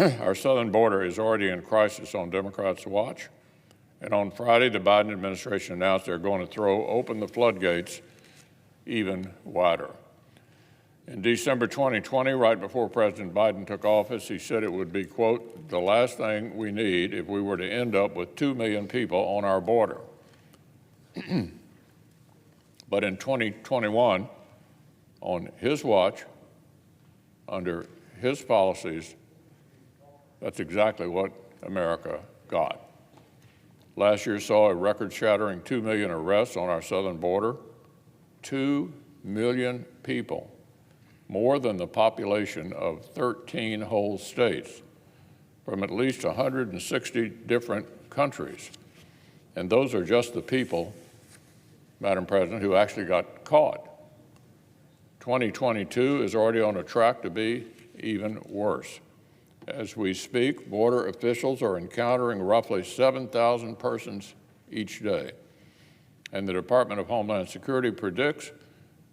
Our southern border is already in crisis on Democrats' watch. And on Friday, the Biden administration announced they're going to throw open the floodgates even wider. In December 2020, right before President Biden took office, he said it would be, quote, the last thing we need if we were to end up with 2 million people on our border. But in 2021, on his watch, under his policies, that's exactly what America got. Last year saw a record-shattering 2 million arrests on our southern border. 2 million people, more than the population of 13 whole states, from at least 160 different countries. And those are just the people, Madam President, who actually got caught. 2022 is already on a track to be even worse. As we speak, border officials are encountering roughly 7,000 persons each day. And the Department of Homeland Security predicts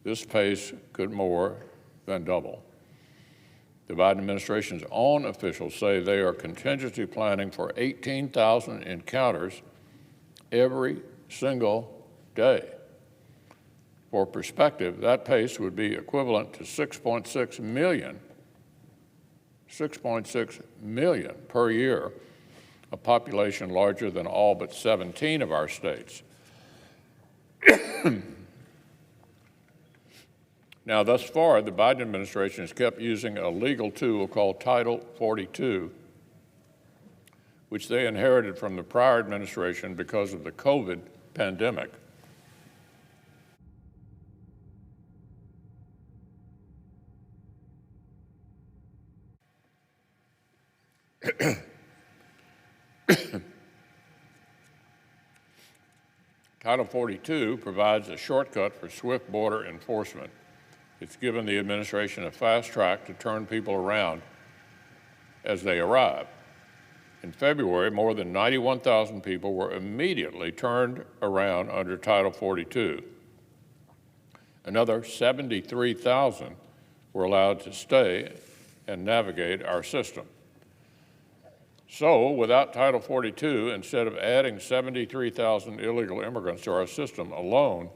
this pace could more than double. The Biden administration's own officials say they are contingency planning for 18,000 encounters every single day. For perspective, that pace would be equivalent to 6.6 million per year, a population larger than all but 17 of our states. Now, thus far, the Biden administration has kept using a legal tool called Title 42, which they inherited from the prior administration because of the COVID pandemic. Title 42 provides a shortcut for swift border enforcement. It's given the administration a fast track to turn people around as they arrive. In February, more than 91,000 people were immediately turned around under Title 42. Another 73,000 were allowed to stay and navigate our system. So, without Title 42, instead of adding 73,000 illegal immigrants to our system alone,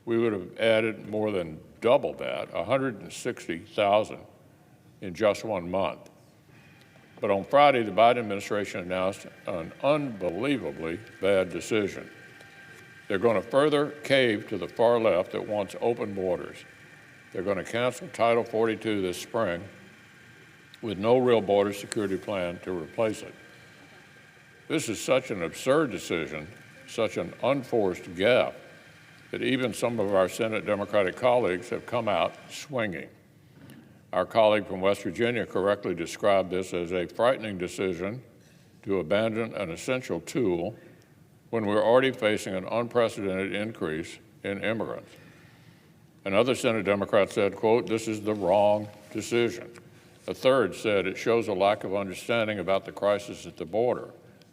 we would have added more than double that, 160,000 in just 1 month. But on Friday, the Biden administration announced an unbelievably bad decision. They're going to further cave to the far left that wants open borders. They're going to cancel Title 42 this spring with no real border security plan to replace it. This is such an absurd decision, such an unforced gaffe, that even some of our Senate Democratic colleagues have come out swinging. Our colleague from West Virginia correctly described this as a frightening decision to abandon an essential tool when we're already facing an unprecedented increase in immigrants. Another Senate Democrat said, quote, this is the wrong decision. A third said it shows a lack of understanding about the crisis at the border.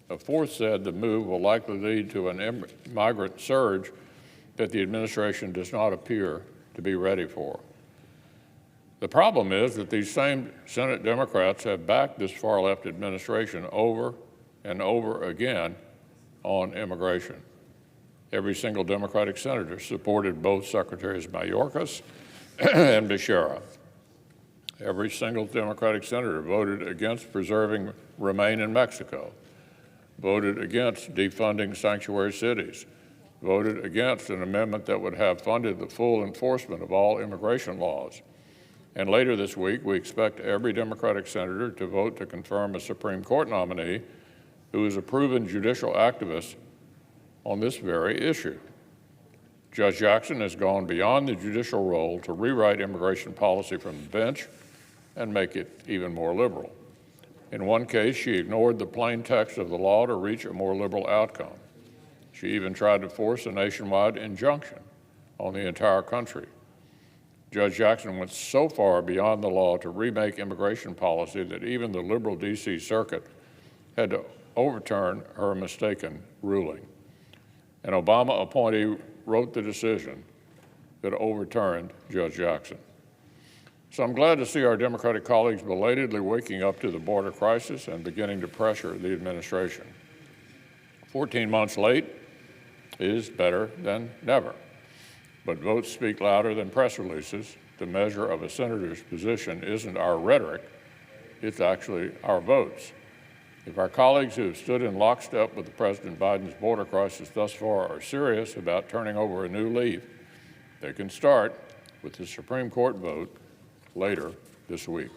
A fourth said the move will likely lead to an migrant surge that the administration does not appear to be ready for. The problem is that these same Senate Democrats have backed this far-left administration over and over again on immigration. Every single Democratic senator supported both Secretaries Mayorkas and Becerra. Every single Democratic senator voted against preserving Remain in Mexico, voted against defunding sanctuary cities, voted against an amendment that would have funded the full enforcement of all immigration laws. And later this week, we expect every Democratic senator to vote to confirm a Supreme Court nominee who is a proven judicial activist on this very issue. Judge Jackson has gone beyond the judicial role to rewrite immigration policy from the bench and make it even more liberal. In one case, she ignored the plain text of the law to reach a more liberal outcome. She even tried to force a nationwide injunction on the entire country. Judge Jackson went so far beyond the law to remake immigration policy that even the liberal D.C. Circuit had to overturn her mistaken ruling. An Obama appointee wrote the decision that overturned Judge Jackson. So I'm glad to see our Democratic colleagues belatedly waking up to the border crisis and beginning to pressure the administration. 14 months late is better than never, but votes speak louder than press releases. The measure of a senator's position isn't our rhetoric, it's actually our votes. If our colleagues who have stood in lockstep with President Biden's border crisis thus far are serious about turning over a new leaf, they can start with the Supreme Court vote later this week.